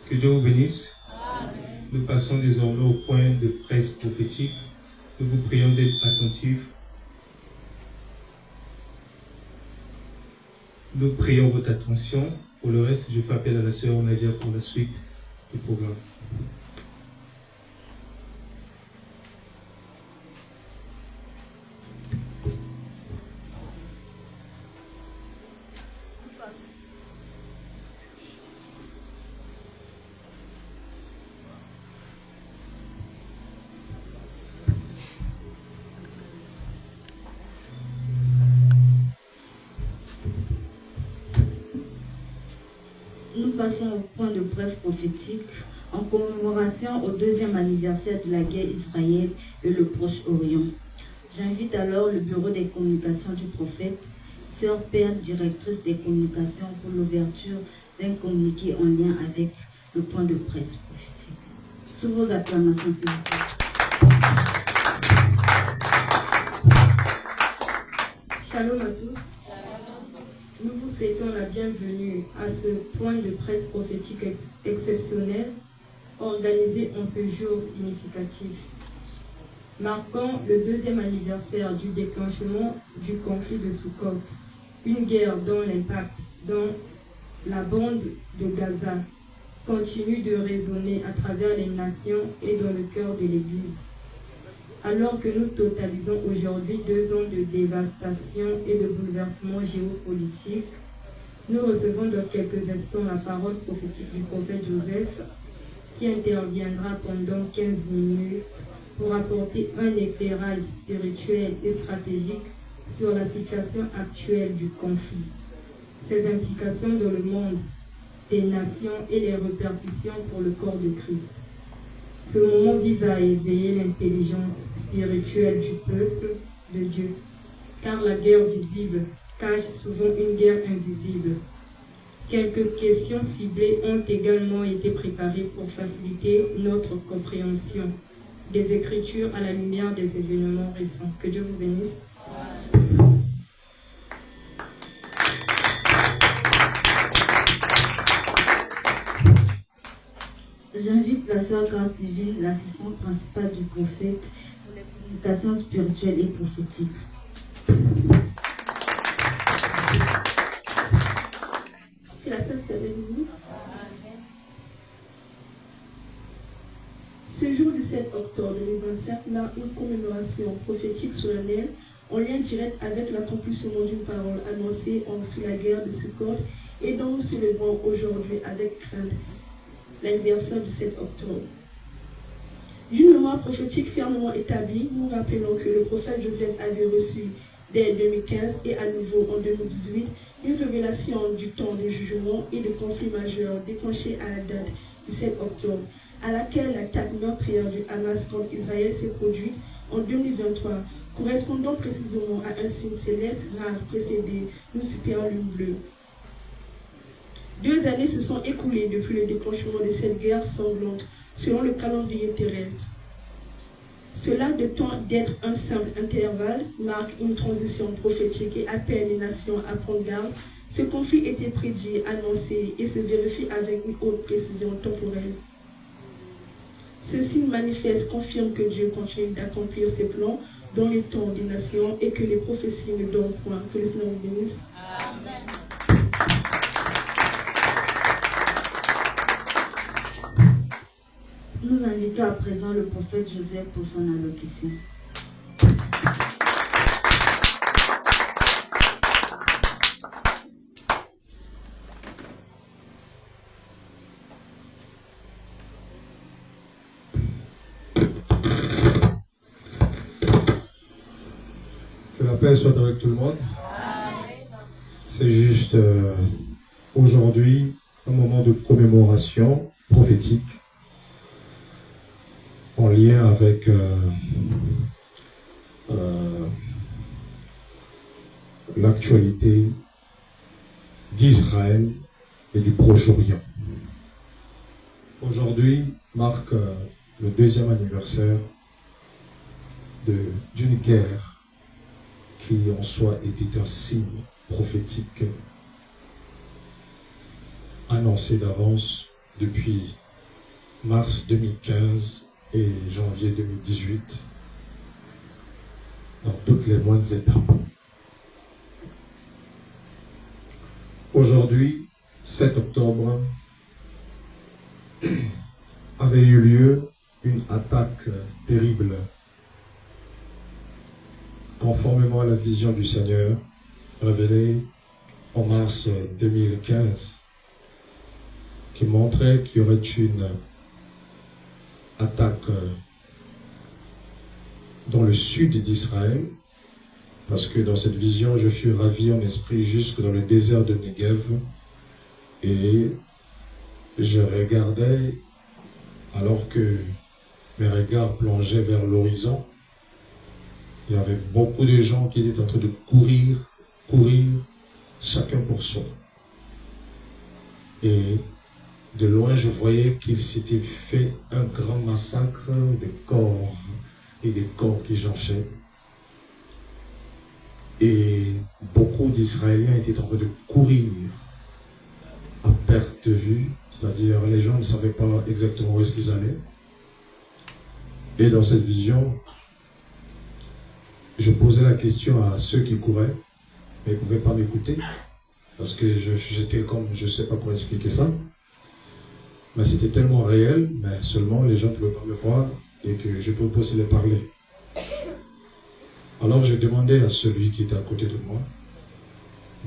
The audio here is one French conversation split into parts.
Que Dieu vous bénisse. Nous passons désormais au point de presse prophétique. Nous vous prions d'être attentifs. Nous prions votre attention. Pour le reste, je fais appel à la sœur Nadia pour la suite du programme. Nous passons au point de bref prophétique en commémoration au 2e anniversaire de la guerre Israël et le Proche-Orient. J'invite alors le bureau des communications du prophète, sœur Père, directrice des communications, pour l'ouverture d'un communiqué en lien avec le point de presse prophétique. Sous vos acclamations, s'il vous plaît. Shalom à tous. Nous vous souhaitons la bienvenue à ce point de presse prophétique exceptionnel organisé en ce jour significatif, marquant le 2e anniversaire du déclenchement du conflit de Sukkot, une guerre dont l'impact dans la bande de Gaza continue de résonner à travers les nations et dans le cœur de l'Église. Alors que nous totalisons aujourd'hui 2 ans de dévastation et de bouleversement géopolitique, nous recevons dans quelques instants la parole prophétique du prophète Joseph, qui interviendra pendant 15 minutes pour apporter un éclairage spirituel et stratégique sur la situation actuelle du conflit, ses implications dans le monde des nations et les répercussions pour le corps de Christ. Ce moment vise à éveiller l'intelligence spirituelle du peuple de Dieu, car la guerre visible cache souvent une guerre invisible. Quelques questions ciblées ont également été préparées pour faciliter notre compréhension des Écritures à la lumière des événements récents. Que Dieu vous bénisse. J'invite la sœur Grâce Divine, l'assistante principale du prophète, pour les communications spirituelles et prophétiques. Que la paix soit avec vous. Ce jour du 7 octobre 2025 marque une commémoration prophétique solennelle en lien direct avec l'accomplissement d'une parole annoncée sous la guerre de Sukkot et dont nous célébrons aujourd'hui avec crainte l'anniversaire du 7 octobre. D'une mémoire prophétique fermement établie, nous rappelons que le prophète Joseph avait reçu dès 2015 et à nouveau en 2018 une révélation du temps de jugement et de conflit majeur déclenché à la date du 7 octobre, à laquelle l'attaque meurtrière du Hamas contre Israël s'est produite en 2023, correspondant précisément à un signe céleste rare précédé d'une super lune bleue. 2 années se sont écoulées depuis le déclenchement de cette guerre sanglante, selon le calendrier terrestre. Cela, de temps d'être un simple intervalle, marque une transition prophétique et appelle les nations à prendre garde. Ce conflit était prédit, annoncé et se vérifie avec une haute précision temporelle. Ce signe manifeste confirme que Dieu continue d'accomplir ses plans dans les temps des nations et que les prophéties ne dorment point. Que le Seigneur vous bénisse. Amen. Nous invitons à présent le prophète Joseph pour son allocution. Que la paix soit avec tout le monde. C'est juste aujourd'hui un moment de commémoration prophétique en lien avec l'actualité d'Israël et du Proche-Orient. Aujourd'hui marque le 2e anniversaire d'une guerre qui en soi était un signe prophétique annoncé d'avance depuis mars 2015 et janvier 2018 dans toutes les moindres étapes. Aujourd'hui, 7 octobre, avait eu lieu une attaque terrible, conformément à la vision du Seigneur révélée en mars 2015, qui montrait qu'il y aurait une attaque dans le sud d'Israël, parce que dans cette vision, je fus ravi en esprit jusque dans le désert de Negev, et je regardais, alors que mes regards plongeaient vers l'horizon, il y avait beaucoup de gens qui étaient en train de courir, chacun pour soi. Et de loin, je voyais qu'il s'était fait un grand massacre de corps et des corps qui jonchaient. Et beaucoup d'Israéliens étaient en train de courir à perte de vue, c'est-à-dire les gens ne savaient pas exactement où est-ce qu'ils allaient. Et dans cette vision, je posais la question à ceux qui couraient, mais ils ne pouvaient pas m'écouter, parce que j'étais comme, je ne sais pas comment expliquer ça, mais c'était tellement réel, mais seulement les gens ne pouvaient pas me voir et que je ne pouvais pas aussi les parler. Alors je demandais à celui qui était à côté de moi,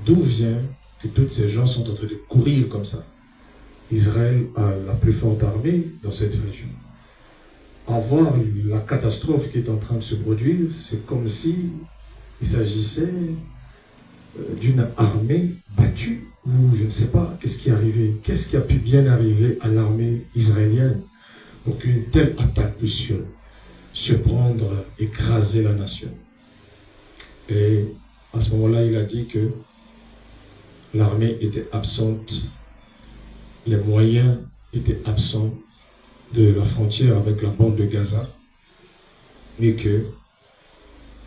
d'où vient que tous ces gens sont en train de courir comme ça. Israël a la plus forte armée dans cette région. À voir la catastrophe qui est en train de se produire, c'est comme si il s'agissait d'une armée battue, ou je ne sais pas qu'est-ce qui est arrivé, qu'est-ce qui a pu bien arriver à l'armée israélienne pour qu'une telle attaque puisse surprendre, écraser la nation. Et à ce moment-là, il a dit que l'armée était absente, les moyens étaient absents de la frontière avec la bande de Gaza, et qu'il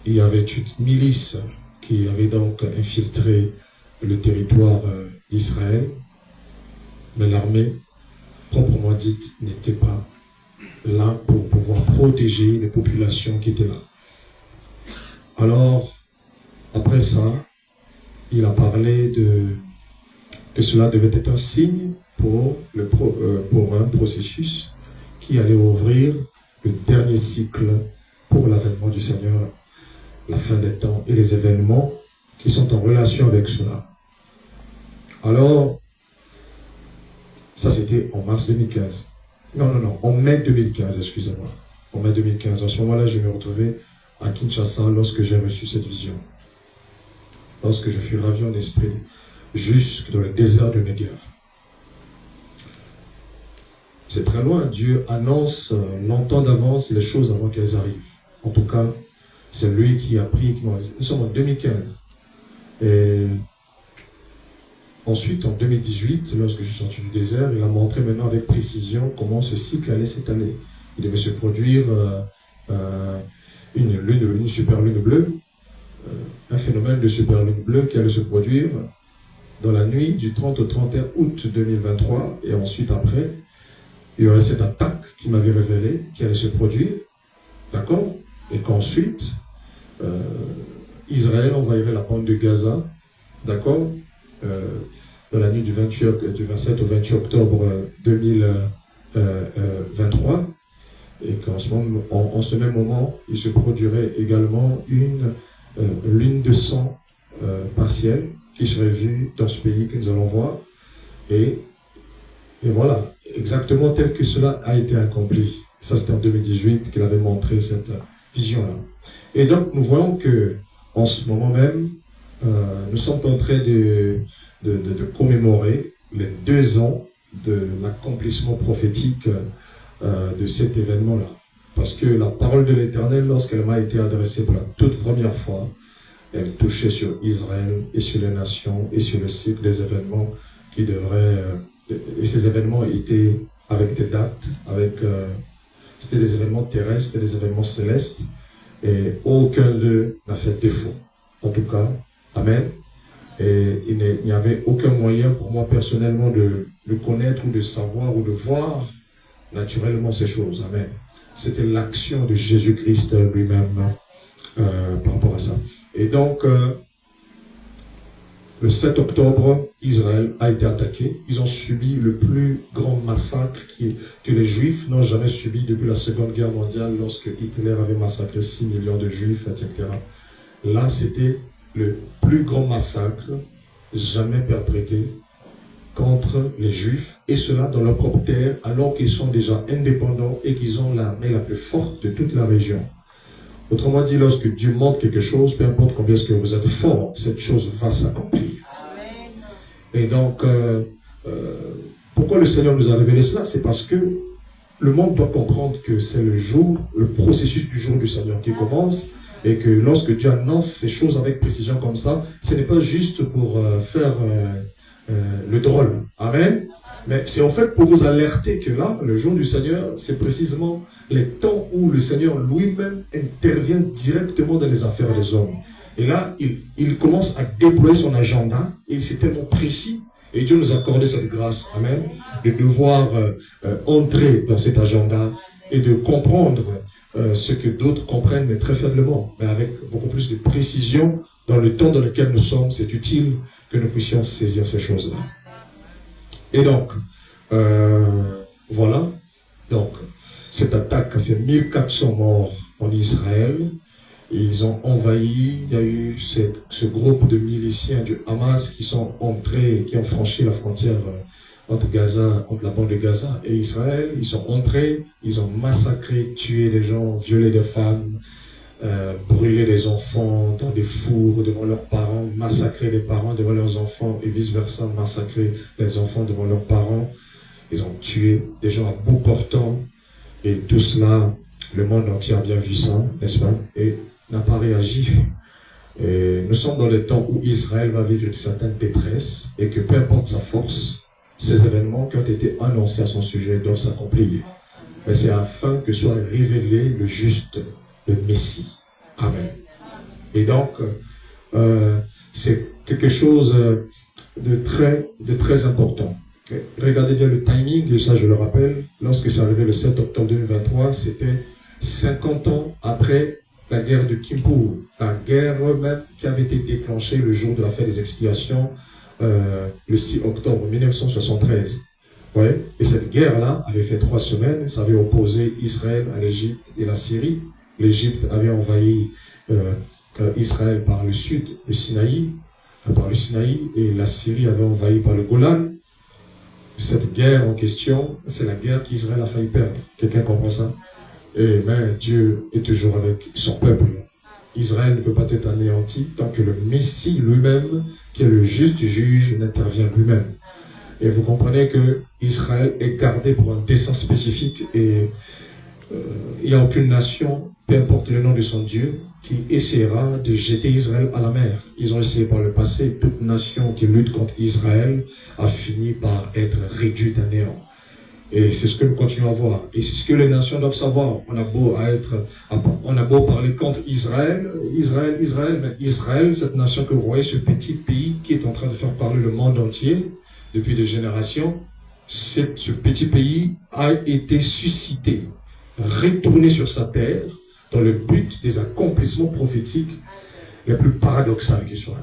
y avait une milice qui avait donc infiltré le territoire d'Israël, mais l'armée, proprement dite, n'était pas là pour pouvoir protéger les populations qui étaient là. Alors, après ça, il a parlé que cela devait être un signe pour un processus qui allait ouvrir le dernier cycle pour l'avènement du Seigneur, la fin des temps et les événements qui sont en relation avec cela. Alors, ça c'était en mars 2015. Non, en mai 2015, excusez-moi. En mai 2015. En ce moment-là, je me retrouvais à Kinshasa lorsque j'ai reçu cette vision. Lorsque je fus ravi en esprit, jusque dans le désert de Negev. C'est très loin. Dieu annonce longtemps d'avance les choses avant qu'elles arrivent. En tout cas, c'est lui qui a pris. Nous sommes en 2015. Et ensuite, en 2018, lorsque je suis sorti du désert, il a montré maintenant avec précision comment ce cycle allait s'étaler. Il devait se produire une super lune bleue, un phénomène de super lune bleue qui allait se produire dans la nuit du 30 au 31 août 2023, et ensuite après, il y aurait cette attaque qui m'avait révélé qui allait se produire, d'accord, et qu'ensuite, Israël envahirait la bande de Gaza, d'accord, dans la nuit du 27 au 28 octobre 2023, et qu'en ce même moment, il se produirait également une lune de sang partielle qui serait vue dans ce pays que nous allons voir. Et voilà, exactement tel que cela a été accompli. Ça, c'était en 2018 qu'il avait montré cette vision-là. Et donc, nous voyons que en ce moment même, nous sommes en train de commémorer les 2 ans de l'accomplissement prophétique de cet événement-là. Parce que la parole de l'Éternel, lorsqu'elle m'a été adressée pour la toute première fois, elle touchait sur Israël et sur les nations et sur le cycle des événements qui devraient... et ces événements étaient avec des dates, c'était des événements terrestres, c'était des événements célestes, et aucun d'eux n'a fait défaut. En tout cas, Amen. Et il n'y avait aucun moyen pour moi personnellement de connaître ou de savoir ou de voir naturellement ces choses. Amen. C'était l'action de Jésus-Christ lui-même par rapport à ça. Et donc, le 7 octobre, Israël a été attaqué. Ils ont subi le plus grand massacre que les Juifs n'ont jamais subi depuis la Seconde Guerre mondiale, lorsque Hitler avait massacré 6 millions de Juifs, etc. Là, c'était le plus grand massacre jamais perpétré contre les Juifs, et cela dans leur propre terre, alors qu'ils sont déjà indépendants et qu'ils ont l'armée la plus forte de toute la région. Autrement dit, lorsque Dieu montre quelque chose, peu importe combien est-ce que vous êtes fort, cette chose va s'accomplir. Et donc, pourquoi le Seigneur nous a révélé cela? C'est parce que le monde doit comprendre que c'est le processus du jour du Seigneur qui commence, et que lorsque Dieu annonce ces choses avec précision comme ça, ce n'est pas juste pour faire le drôle. Amen. Mais c'est en fait pour vous alerter que là, le jour du Seigneur, c'est précisément les temps où le Seigneur lui-même intervient directement dans les affaires des hommes. Et là, il commence à déployer son agenda, et c'est tellement précis. Et Dieu nous a accordé cette grâce, amen, de devoir entrer dans cet agenda et de comprendre ce que d'autres comprennent, mais très faiblement, mais avec beaucoup plus de précision. Dans le temps dans lequel nous sommes, c'est utile que nous puissions saisir ces choses-là. Et donc, voilà. Donc, cette attaque a fait 1400 morts en Israël. Ils ont envahi, il y a eu ce groupe de miliciens du Hamas qui sont entrés, qui ont franchi la frontière entre la bande de Gaza et Israël. Ils sont entrés, ils ont massacré, tué des gens, violé des femmes, brûlé des enfants dans des fours devant leurs parents, massacré les parents devant leurs enfants et vice-versa, massacré les enfants devant leurs parents. Ils ont tué des gens à bout portant, et tout cela, le monde entier a bien vu ça, n'est-ce pas, et n'a pas réagi. Et nous sommes dans les temps où Israël va vivre une certaine détresse, et que peu importe sa force, ces événements qui ont été annoncés à son sujet doivent s'accomplir. Mais c'est afin que soit révélé le juste, le Messie. Amen. Et donc, c'est quelque chose de très important. Regardez bien le timing, et ça je le rappelle, lorsque c'est arrivé le 7 octobre 2023, c'était 50 ans après la guerre de Kippour, la guerre même qui avait été déclenchée le jour de la fête des expiations, le 6 octobre 1973. Ouais. Et cette guerre-là avait fait 3 semaines, ça avait opposé Israël à l'Égypte et la Syrie. L'Égypte avait envahi Israël par le sud, le Sinaï, et la Syrie avait envahi par le Golan. Cette guerre en question, c'est la guerre qu'Israël a failli perdre. Quelqu'un comprend ça? Mais Dieu est toujours avec son peuple. Israël ne peut pas être anéanti tant que le Messie lui-même, qui est le juste juge, n'intervient lui-même. Et vous comprenez que Israël est gardé pour un dessein spécifique, et il n'y a aucune nation, peu importe le nom de son Dieu, qui essaiera de jeter Israël à la mer. Ils ont essayé par le passé. Toute nation qui lutte contre Israël a fini par être réduite à néant. Et c'est ce que nous continuons à voir. Et c'est ce que les nations doivent savoir. On a beau parler contre Israël, mais Israël, cette nation que vous voyez, ce petit pays qui est en train de faire parler le monde entier depuis des générations, ce petit pays a été suscité, retourné sur sa terre, dans le but des accomplissements prophétiques les plus paradoxaux qui soient.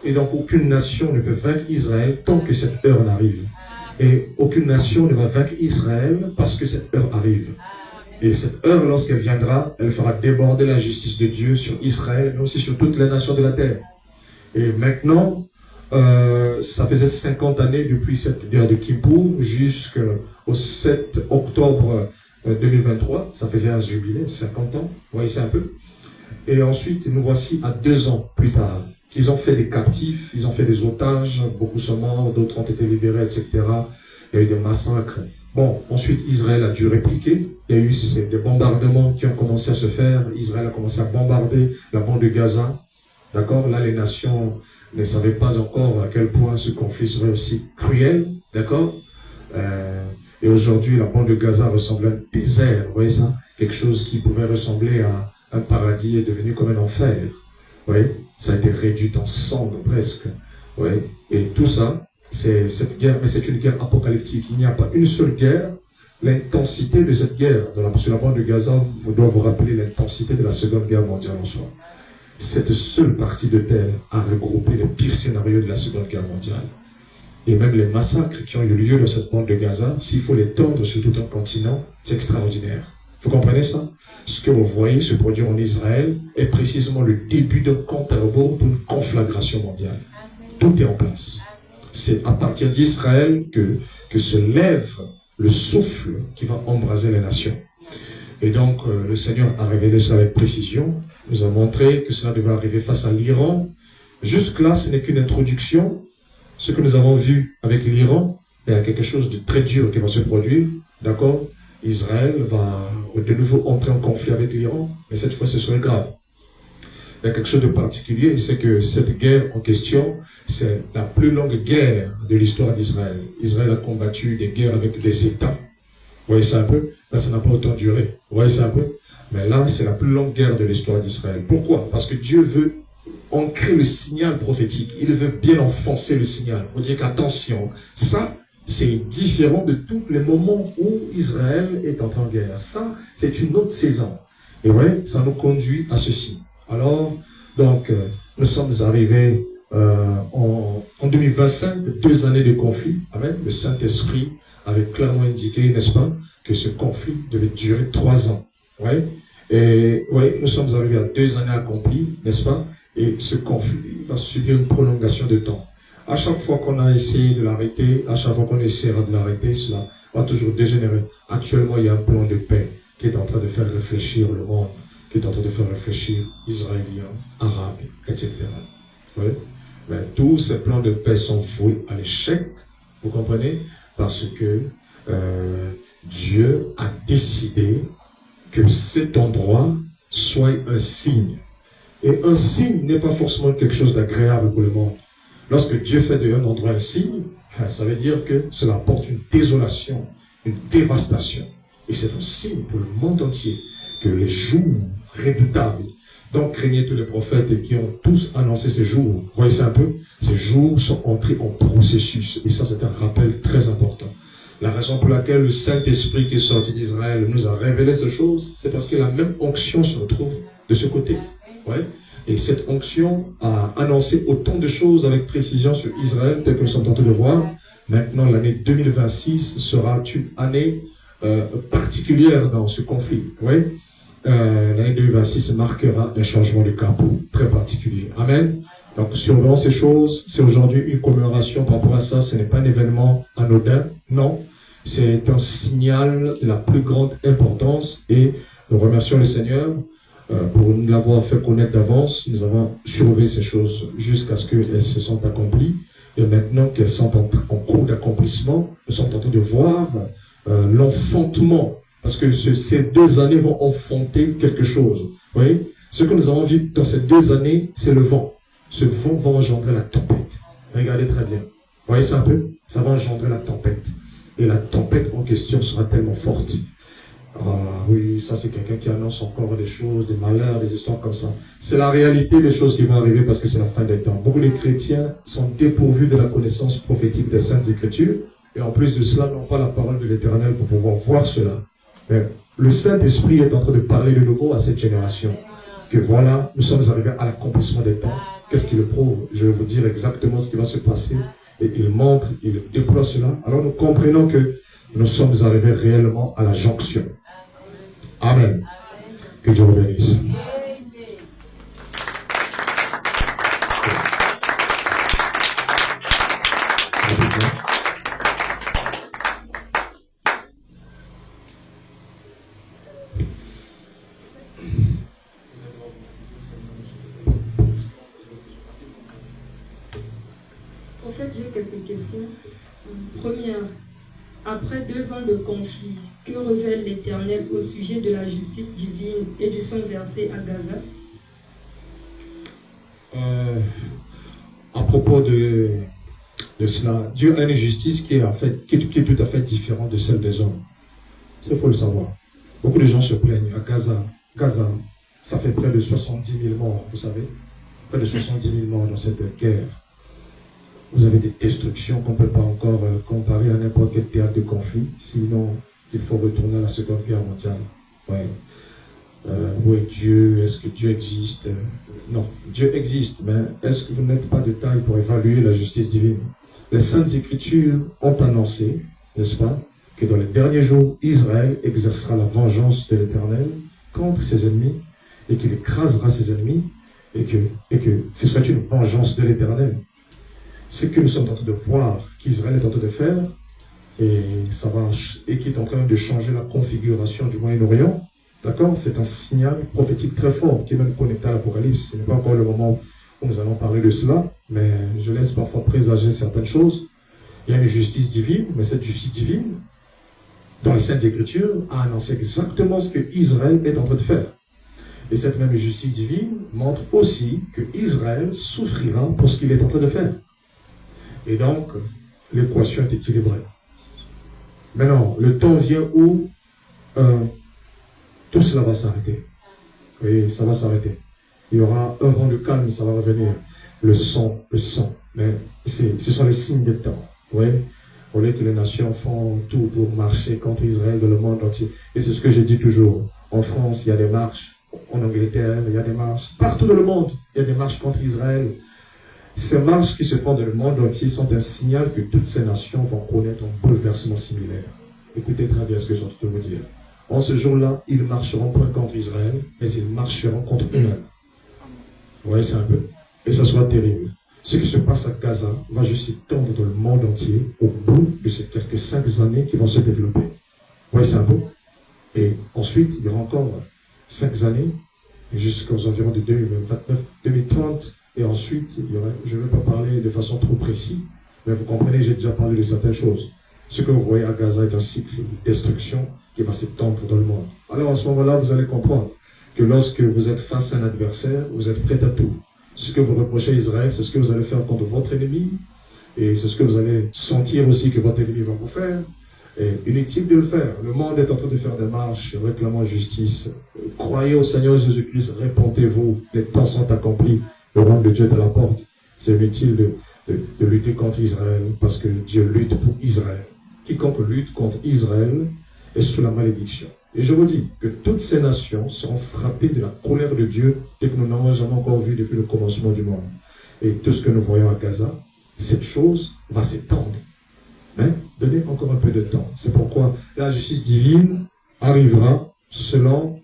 Et donc aucune nation ne peut vaincre Israël tant que cette heure n'arrive. Et aucune nation ne va vaincre Israël parce que cette heure arrive. Et cette heure, lorsqu'elle viendra, elle fera déborder la justice de Dieu sur Israël, mais aussi sur toutes les nations de la terre. Et maintenant, ça faisait 50 années depuis cette guerre de Kippour jusqu'au 7 octobre 2023, ça faisait un jubilé, 50 ans, vous voyez ça un peu. Et ensuite, nous voici à 2 ans plus tard. Ils ont fait des captifs, ils ont fait des otages, beaucoup sont morts, d'autres ont été libérés, etc. Il y a eu des massacres. Bon, ensuite, Israël a dû répliquer. Il y a eu des bombardements qui ont commencé à se faire. Israël a commencé à bombarder la bande de Gaza. D'accord? Là, les nations ne savaient pas encore à quel point ce conflit serait aussi cruel. D'accord? Et aujourd'hui, la bande de Gaza ressemble à un désert. Vous voyez ça? Quelque chose qui pouvait ressembler à un paradis est devenu comme un enfer. Vous voyez? Ça a été réduit en cendres presque. Oui. Et tout ça, c'est cette guerre, mais c'est une guerre apocalyptique. Il n'y a pas une seule guerre. L'intensité de cette guerre, sur la bande de Gaza, vous doit vous rappeler l'intensité de la Seconde Guerre mondiale en soi. Cette seule partie de terre a regroupé les pires scénarios de la Seconde Guerre mondiale. Et même les massacres qui ont eu lieu dans cette bande de Gaza, s'il faut les tendre sur tout un continent, c'est extraordinaire. Vous comprenez ça? Ce que vous voyez se produire en Israël est précisément le début d'un compte à rebours pour une conflagration mondiale. Tout est en place. C'est à partir d'Israël que se lève le souffle qui va embraser les nations. Et donc, le Seigneur a révélé ça avec précision. Il nous a montré que cela devait arriver face à l'Iran. Jusque-là, ce n'est qu'une introduction. Ce que nous avons vu avec l'Iran, il y a quelque chose de très dur qui va se produire. D'accord? Israël va de nouveau entrer en conflit avec l'Iran, mais cette fois, ce serait grave. Il y a quelque chose de particulier, c'est que cette guerre en question, c'est la plus longue guerre de l'histoire d'Israël. Israël a combattu des guerres avec des États. Vous voyez ça un peu? Là, ça n'a pas autant duré. Vous voyez ça un peu? Mais là, c'est la plus longue guerre de l'histoire d'Israël. Pourquoi? Parce que Dieu veut ancrer le signal prophétique. Il veut bien enfoncer le signal. On dit qu'attention, ça, c'est différent de tous les moments où Israël est entré en guerre. Ça, c'est une autre saison. Et ouais, ça nous conduit à ceci. Alors, donc, nous sommes arrivés en 2025, 2 années de conflit. Amen. Le Saint-Esprit avait clairement indiqué, n'est-ce pas, que ce conflit devait durer 3 ans. Ouais. Et ouais, nous sommes arrivés à 2 années accomplies, n'est-ce pas? Et ce conflit va subir une prolongation de temps. À chaque fois qu'on a essayé de l'arrêter, à chaque fois qu'on essaiera de l'arrêter, cela va toujours dégénérer. Actuellement, il y a un plan de paix qui est en train de faire réfléchir le monde, qui est en train de faire réfléchir Israéliens, Arabes, etc. Ouais. Mais tous ces plans de paix sont voués à l'échec, vous comprenez? Parce que Dieu a décidé que cet endroit soit un signe. Et un signe n'est pas forcément quelque chose d'agréable pour le monde. Lorsque Dieu fait d'un endroit un signe, ça veut dire que cela apporte une désolation, une dévastation. Et c'est un signe pour le monde entier que les jours redoutables, donc craignez tous les prophètes et qui ont tous annoncé ces jours, vous voyez ça un peu, ces jours sont entrés en processus. Et ça, c'est un rappel très important. La raison pour laquelle le Saint-Esprit qui est sorti d'Israël nous a révélé ces choses, c'est parce que la même onction se retrouve de ce côté. Ouais. Et cette onction a annoncé autant de choses avec précision sur Israël, tel que nous sommes en train de voir. Maintenant, l'année 2026 sera une année particulière dans ce conflit. Ouais. L'année 2026 marquera un changement de cap très particulier. Amen. Donc, surveillons ces choses. C'est aujourd'hui une commémoration par rapport à ça. Ce n'est pas un événement anodin. Non. C'est un signal de la plus grande importance. Et nous remercions le Seigneur pour nous l'avoir fait connaître d'avance. Nous avons surveillé ces choses jusqu'à ce qu'elles se sont accomplies. Et maintenant qu'elles sont en cours d'accomplissement, nous sommes en train de voir l'enfantement. Parce que ces 2 années vont enfanter quelque chose. Vous voyez? Ce que nous avons vu dans ces 2 années, c'est le vent. Ce vent va engendrer la tempête. Regardez très bien. Vous voyez ça un peu? Ça va engendrer la tempête. Et la tempête en question sera tellement forte. Ah oui, ça c'est quelqu'un qui annonce encore des choses, des malheurs, des histoires comme ça. C'est la réalité des choses qui vont arriver parce que c'est la fin des temps. Beaucoup de chrétiens sont dépourvus de la connaissance prophétique des Saintes Écritures. Et en plus de cela, n'ont pas la parole de l'Éternel pour pouvoir voir cela. Mais le Saint-Esprit est en train de parler de nouveau à cette génération. Que voilà, nous sommes arrivés à l'accomplissement des temps. Qu'est-ce qui le prouve? Je vais vous dire exactement ce qui va se passer. Et il montre, il déploie cela. Alors nous comprenons que nous sommes arrivés réellement à la jonction. Amen. Que Dieu vous bénisse. En fait, j'ai quelques questions. Première, après 2 ans de conflit, que révèle l'Éternel au sujet de la justice divine et du sang versé à Gaza? À propos de cela, Dieu a une justice qui est tout à fait différente de celle des hommes. Il faut le savoir. Beaucoup de gens se plaignent à Gaza. Gaza, ça fait près de 70 000 morts, vous savez. Près de 70 000 morts dans cette guerre. Vous avez des destructions qu'on ne peut pas encore comparer à n'importe quel théâtre de conflit. Sinon, il faut retourner à la Seconde Guerre mondiale. Ouais. Où est Dieu? Est-ce que Dieu existe? Non, Dieu existe, mais est-ce que vous n'êtes pas de taille pour évaluer la justice divine? Les Saintes Écritures ont annoncé, n'est-ce pas, que dans les derniers jours, Israël exercera la vengeance de l'Éternel contre ses ennemis et qu'il écrasera ses ennemis et que ce soit une vengeance de l'Éternel. Ce que nous sommes en train de voir qu'Israël est en train de faire et qui est en train de changer la configuration du Moyen-Orient, d'accord? C'est un signal prophétique très fort qui est même connecté à l'Apocalypse. Ce n'est pas encore le moment où nous allons parler de cela, mais je laisse parfois présager certaines choses. Il y a une justice divine, mais cette justice divine, dans les Saintes Écritures, a annoncé exactement ce que Israël est en train de faire. Et cette même justice divine montre aussi que Israël souffrira pour ce qu'il est en train de faire. Et donc, l'équation est équilibrée. Maintenant, le temps vient où tout cela va s'arrêter. Oui, ça va s'arrêter. Il y aura un vent de calme, ça va revenir. Le sang. Mais ce sont les signes des temps. Oui. Au lieu que les nations font tout pour marcher contre Israël dans le monde entier. Et c'est ce que je dis toujours. En France, il y a des marches. En Angleterre, il y a des marches. Partout dans le monde, il y a des marches contre Israël. Ces marches qui se font dans le monde entier sont un signal que toutes ces nations vont connaître un bouleversement similaire. Écoutez très bien ce que j'ai en train de vous dire. En ce jour-là, ils marcheront pas contre Israël, mais ils marcheront contre eux-mêmes. Vous voyez, c'est un peu. Et ça sera terrible. Ce qui se passe à Gaza va juste s'étendre dans le monde entier au bout de ces quelques 5 années qui vont se développer. Vous voyez, c'est un peu. Et ensuite, il y aura encore 5 années, jusqu'aux environs de 2029, 2030. Et ensuite, je ne vais pas parler de façon trop précise, mais vous comprenez, j'ai déjà parlé de certaines choses. Ce que vous voyez à Gaza est un cycle de destruction qui va s'étendre dans le monde. Alors à ce moment-là, vous allez comprendre que lorsque vous êtes face à un adversaire, vous êtes prêt à tout. Ce que vous reprochez à Israël, c'est ce que vous allez faire contre votre ennemi, et c'est ce que vous allez sentir aussi que votre ennemi va vous faire. Et inutile de le faire. Le monde est en train de faire des marches réclamant justice. Croyez au Seigneur Jésus-Christ, répentez-vous, les temps sont accomplis. Le royaume de Dieu est à la porte. C'est inutile de lutter contre Israël, parce que Dieu lutte pour Israël. Quiconque lutte contre Israël est sous la malédiction. Et je vous dis que toutes ces nations seront frappées de la colère de Dieu et que nous n'avons jamais encore vu depuis le commencement du monde. Et tout ce que nous voyons à Gaza, cette chose va s'étendre. Mais donnez encore un peu de temps. C'est pourquoi la justice divine arrivera selon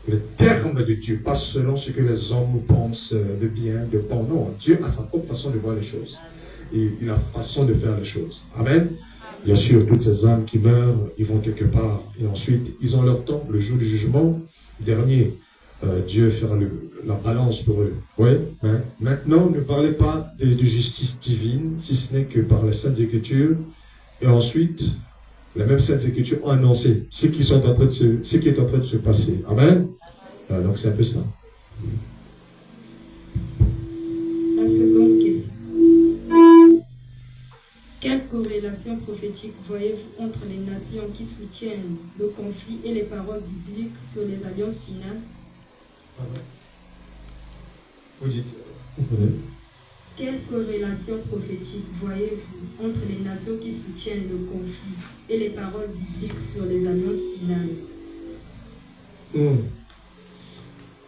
le terme de Dieu, pas selon ce que les hommes pensent de bien, de bon. Non, Dieu a sa propre façon de voir les choses. Et il a façon de faire les choses. Amen. Bien sûr, toutes ces âmes qui meurent, ils vont quelque part. Et ensuite, ils ont leur temps. Le jour du jugement dernier, Dieu fera la balance pour eux. Oui, hein? Maintenant, ne parlez pas de justice divine, si ce n'est que par les Saintes Écritures. Et ensuite, les mêmes Saintes Écritures ont annoncé ce qui est en train de se passer. Amen. Donc c'est un peu ça. La seconde question. Quelle corrélation prophétique voyez-vous entre les nations qui soutiennent le conflit et les paroles bibliques sur les alliances finales? Vous dites. Quelle corrélation prophétique voyez-vous entre les nations qui soutiennent le conflit et les paroles bibliques sur les alliances finales?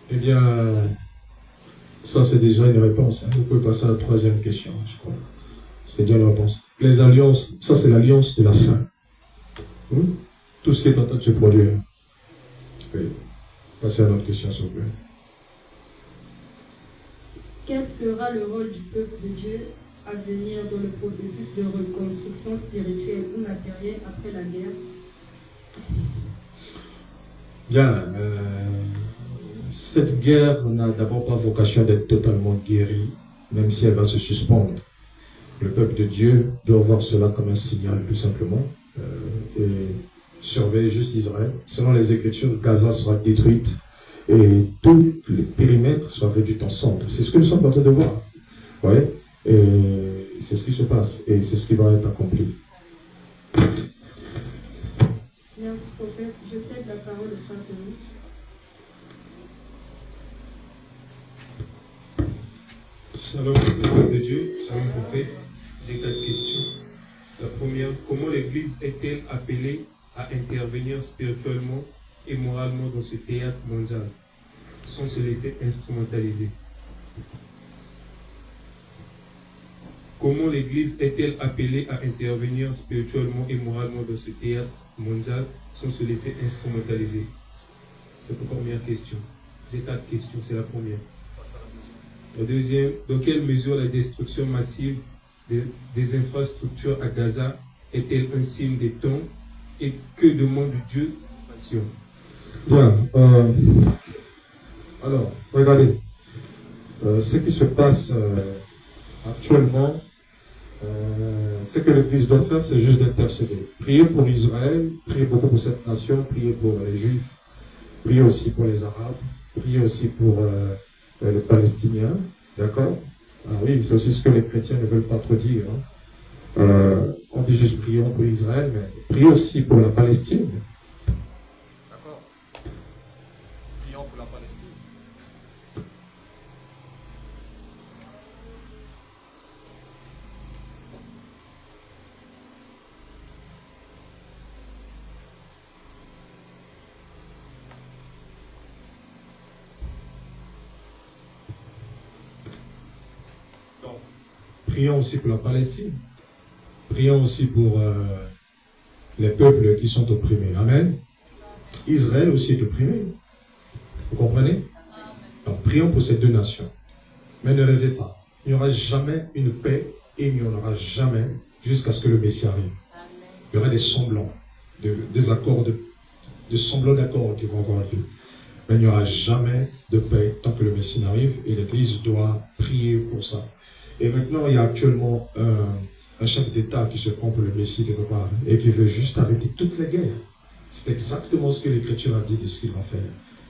Eh bien, ça c'est déjà une réponse. Hein. Vous pouvez passer à la troisième question, je crois. C'est déjà la réponse. Les alliances, ça c'est l'alliance de la fin. Tout ce qui est en train de se produire. Oui. Passez à notre question, s'il vous plaît. Quel sera le rôle du peuple de Dieu à venir dans le processus de reconstruction spirituelle ou matérielle après la guerre? Bien, cette guerre n'a d'abord pas vocation d'être totalement guérie, même si elle va se suspendre. Le peuple de Dieu doit voir cela comme un signal, tout simplement, et surveiller juste Israël. Selon les Écritures, Gaza sera détruite et tous les périmètres soient réduits en cendres. C'est ce que nous sommes en train de voir. Ouais. Et c'est ce qui se passe et c'est ce qui va être accompli. Merci, prophète. Je cède la parole au frère Tony. Shalom, peuple de Dieu, shalom, prophète. J'ai 4 questions. La première, comment l'Église est-elle appelée à intervenir spirituellement et moralement dans ce théâtre mondial, sans se laisser instrumentaliser? Comment l'Église est-elle appelée à intervenir spirituellement et moralement dans ce théâtre mondial, sans se laisser instrumentaliser? C'est la première question. J'ai 4 questions, c'est la première. La deuxième, dans quelle mesure la destruction massive des infrastructures à Gaza est-elle un signe des temps et que demande Dieu aux nations? Bien. Alors, regardez. Ce qui se passe actuellement, ce que l'Église doit faire, c'est juste d'intercéder. Prier pour Israël, prier beaucoup pour cette nation, prier pour les Juifs, prier aussi pour les Arabes, prier aussi pour les Palestiniens. D'accord? Ah oui, c'est aussi ce que les chrétiens ne veulent pas trop dire. Hein. On dit juste prions pour Israël, mais priez aussi pour la Palestine. D'accord. Prions pour la Palestine. Donc, prions aussi pour la Palestine. Prions aussi pour les peuples qui sont opprimés. Amen. Israël aussi est opprimé. Vous comprenez? Donc, prions pour ces deux nations. Mais ne rêvez pas. Il n'y aura jamais une paix et il n'y en aura jamais jusqu'à ce que le Messie arrive. Il y aura des semblants, des accords, des semblants d'accords qui vont avoir lieu. Mais il n'y aura jamais de paix tant que le Messie n'arrive et l'Église doit prier pour ça. Et maintenant, il y a actuellement un chef d'État qui se prend pour le Messie de part et qui veut juste arrêter toutes les guerres. C'est exactement ce que l'Écriture a dit de ce qu'il va faire.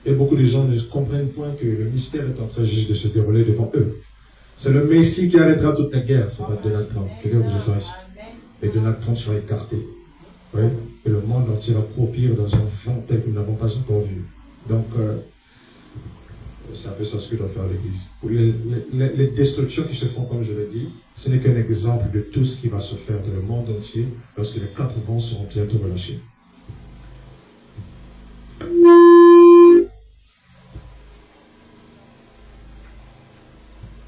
Et beaucoup de gens ne comprennent point que le mystère est en train juste de se dérouler devant eux. C'est le Messie qui arrêtera toutes les guerres, c'est pas Donald Trump. Que Dieu vous choisisse. Et Donald Trump sera écarté. Oui? Et le monde entier va croupir dans un vent tel que nous n'avons pas encore vu. Donc, c'est un peu ça ce que doit faire l'Église. Les destructions qui se font, comme je l'ai dit, ce n'est qu'un exemple de tout ce qui va se faire dans le monde entier lorsque les 4 vents seront bientôt relâchés.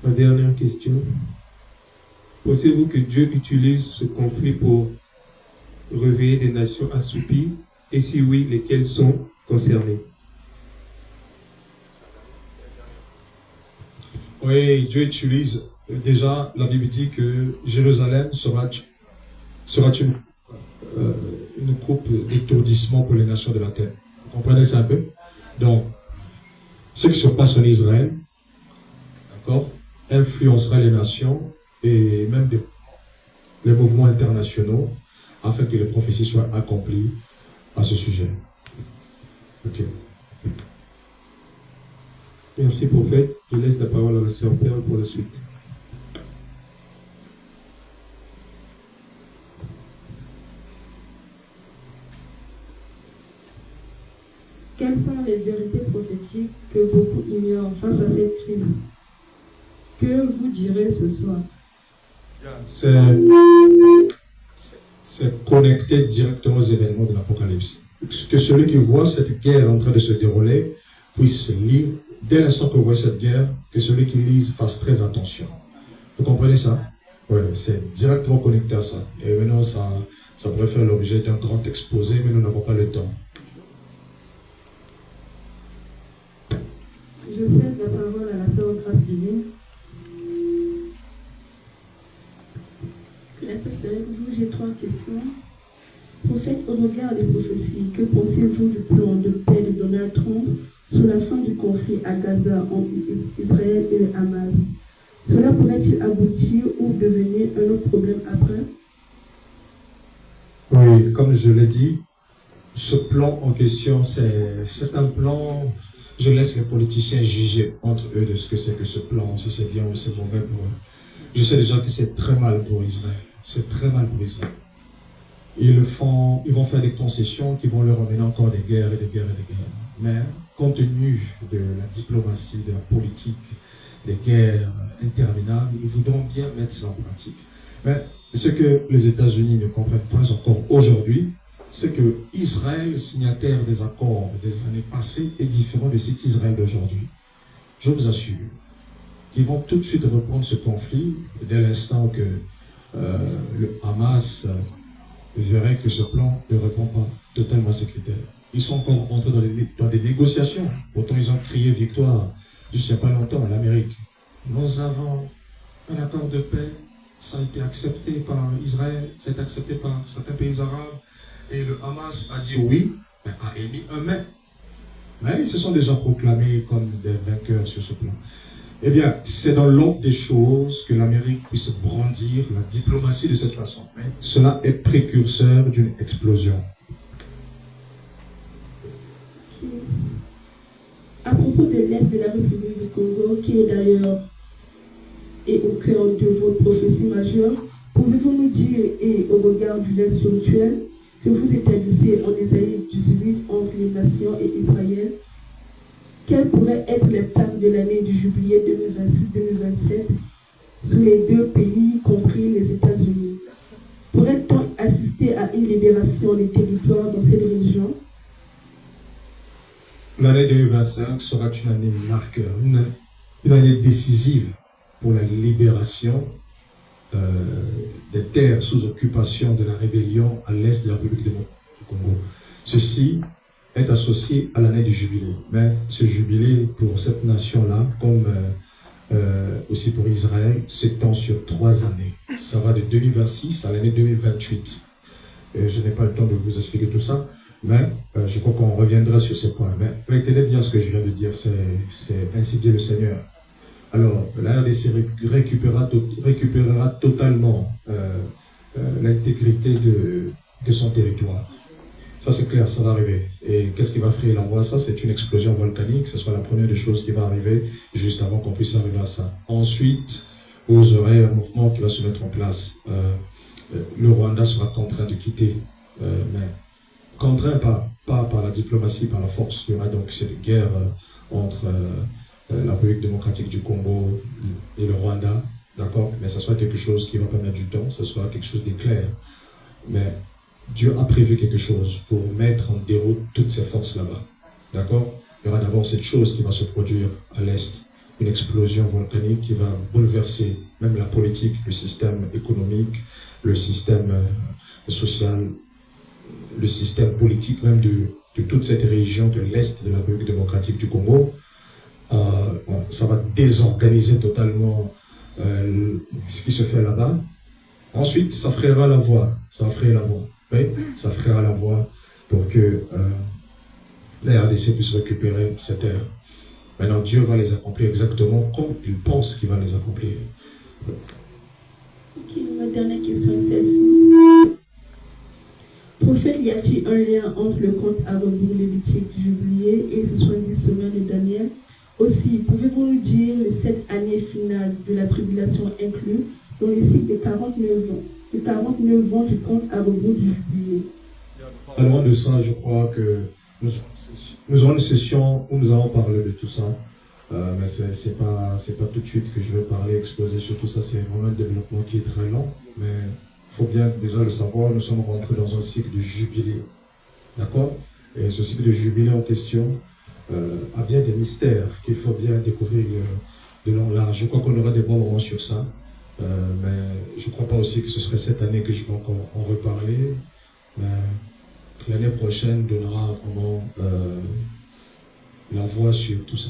Ma dernière question. Pensez-vous que Dieu utilise ce conflit pour réveiller des nations assoupies? Et si oui, lesquelles sont concernées? Oui, Dieu utilise. Déjà, la Bible dit que Jérusalem sera une coupe d'étourdissement pour les nations de la terre. Vous comprenez ça un peu? Donc, ce qui se passe en Israël, d'accord, influencera les nations et même les mouvements internationaux afin que les prophéties soient accomplies à ce sujet. Ok. Merci, prophète. Je laisse la parole à la sœur Perle pour la suite. Quelles sont les vérités prophétiques que beaucoup ignorent face à cette crise? Que vous direz ce soir? C'est connecté directement aux événements de l'Apocalypse. Que celui qui voit cette guerre en train de se dérouler puisse lire, dès l'instant que voit cette guerre, que celui qui lise fasse très attention. Vous comprenez ça? Oui, c'est directement connecté à ça. Et maintenant, ça pourrait faire l'objet d'un grand exposé, mais nous n'avons pas le temps. Je cède la parole à la sœur Grâce Divine. La pasteur, j'ai 3 questions. Prophète, au regard des prophéties, que pensez-vous du plan de paix de Donald Trump sur la fin du conflit à Gaza entre Israël et le Hamas? Cela pourrait-il aboutir ou devenir un autre problème après? Oui, comme je l'ai dit, ce plan en question, c'est un plan. Je laisse les politiciens juger entre eux de ce que c'est que ce plan, si c'est bien ou c'est mauvais pour eux. Je sais déjà que c'est très mal pour Israël. C'est très mal pour Israël. Ils vont faire des concessions qui vont leur amener encore des guerres et des guerres et des guerres. Mais compte tenu de la diplomatie, de la politique, des guerres interminables, ils voudront bien mettre cela en pratique. Mais ce que les États-Unis ne comprennent pas encore aujourd'hui, c'est que Israël, signataire des accords des années passées, est différent de cet Israël d'aujourd'hui. Je vous assure qu'ils vont tout de suite reprendre ce conflit dès l'instant que le Hamas verrait que ce plan ne répond pas totalement à ses critères. Ils sont encore entrés dans des négociations. Pourtant, ils ont crié victoire juste il n'y a pas longtemps en Amérique. Nous avons un accord de paix. Ça a été accepté par Israël, ça a été accepté par certains pays arabes. Et le Hamas a dit oui, mais a émis un mais. Mais ils se sont déjà proclamés comme des vainqueurs sur ce plan. Eh bien, c'est dans l'ordre des choses que l'Amérique puisse brandir la diplomatie de cette façon. Mais cela est précurseur d'une explosion. À propos de l'Est de la République du Congo, qui est d'ailleurs au cœur de votre prophétie majeure, pouvez-vous nous dire, et au regard du lien spirituel que vous établissez en Ésaïe 18 entre les nations et Israël, quel pourrait être l'impact de l'année du jubilé 2026-2027 sur les deux pays, y compris les États-Unis? Pourrait-on assister à une libération des territoires dans cette région? L'année 2025 sera une année marqueur, une année décisive pour la libération des terres sous occupation de la rébellion à l'est de la République du Congo. Ceci est associé à l'année du jubilé. Mais ce jubilé pour cette nation-là, comme aussi pour Israël, s'étend sur 3 années. Ça va de 2026 à l'année 2028. Et je n'ai pas le temps de vous expliquer tout ça, mais je crois qu'on reviendra sur ces points. Mais retenez bien ce que je viens de dire, c'est ainsi dit le Seigneur. Alors, la RDC récupérera totalement l'intégrité de son territoire. Ça, c'est clair, ça va arriver. Et qu'est-ce qui va créer l'envoi? Ça, c'est une explosion volcanique. Ce sera la première des choses qui va arriver juste avant qu'on puisse arriver à ça. Ensuite, vous aurez un mouvement qui va se mettre en place. Le Rwanda sera contraint de quitter, mais contraint pas par la diplomatie, par la force. Il y aura donc cette guerre entre la République démocratique du Congo et le Rwanda, d'accord? Mais ça sera quelque chose qui va pas mettre du temps, ça sera quelque chose d'éclair. Mais Dieu a prévu quelque chose pour mettre en déroute toutes ces forces là-bas, d'accord? Il y aura d'abord cette chose qui va se produire à l'Est, une explosion volcanique qui va bouleverser même la politique, le système économique, le système social, le système politique même de toute cette région de l'Est de la République démocratique du Congo. Ça va désorganiser totalement ce qui se fait là-bas. Ensuite, ça frayera la voie. Oui, ça frayera la voie pour que la RDC puisse récupérer cette terre. Maintenant, Dieu va les accomplir exactement comme il pense qu'il va les accomplir. Ok, ma dernière question est celle-ci. Prophète, y a-t-il un lien entre le compte à rebours lévitique du jubilé et ces 70 semaines de Daniel? Aussi, pouvez-vous nous dire les 7 années finales de la tribulation inclus dans les cycles de 49 ans du compte à rebours du jubilé? Loin de ça, je crois que nous aurons une session où nous allons parler de tout ça. Mais c'est pas tout de suite que je vais parler, exposer sur tout ça. C'est vraiment un développement qui est très long. Mais il faut bien déjà le savoir, nous sommes rentrés dans un cycle de jubilé. D'accord? Et ce cycle de jubilé en question a bien des mystères qu'il faut bien découvrir de long large. Je crois qu'on aura des bons moments sur ça. Mais je ne crois pas aussi que ce serait cette année que je vais encore en reparler. Mais l'année prochaine donnera vraiment la voix sur tout ça.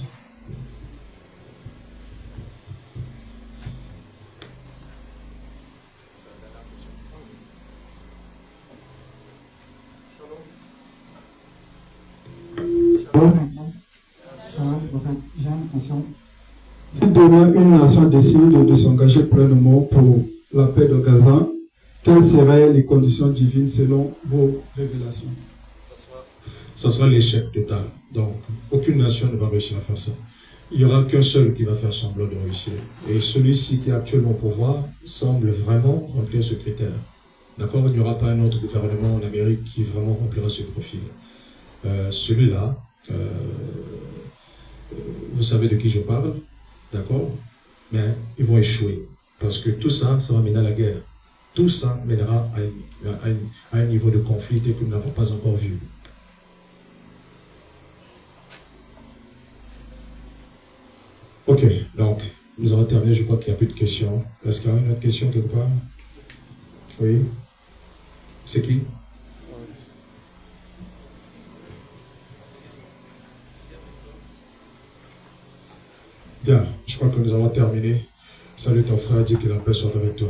J'ai une question. Si demain une nation décide de s'engager pleinement pour la paix de Gaza, quelles seraient les conditions divines selon vos révélations? Ça sera l'échec total. Donc, aucune nation ne va réussir à faire ça. Il n'y aura qu'un seul qui va faire semblant de réussir. Et celui-ci qui est actuellement au pouvoir semble vraiment remplir ce critère. D'accord? Il n'y aura pas un autre gouvernement en Amérique qui vraiment remplira ce profil. Celui-là, vous savez de qui je parle, d'accord? Mais ils vont échouer. Parce que tout ça, ça va mener à la guerre. tout ça mènera à un niveau de conflit que nous n'avons pas encore vu. Ok, donc nous avons terminé, je crois qu'il n'y a plus de questions. Est-ce qu'il y a une autre question quelque part? Oui. C'est qui? Bien, je crois que nous avons terminé. Salut ton frère, dis que la paix soit avec toi.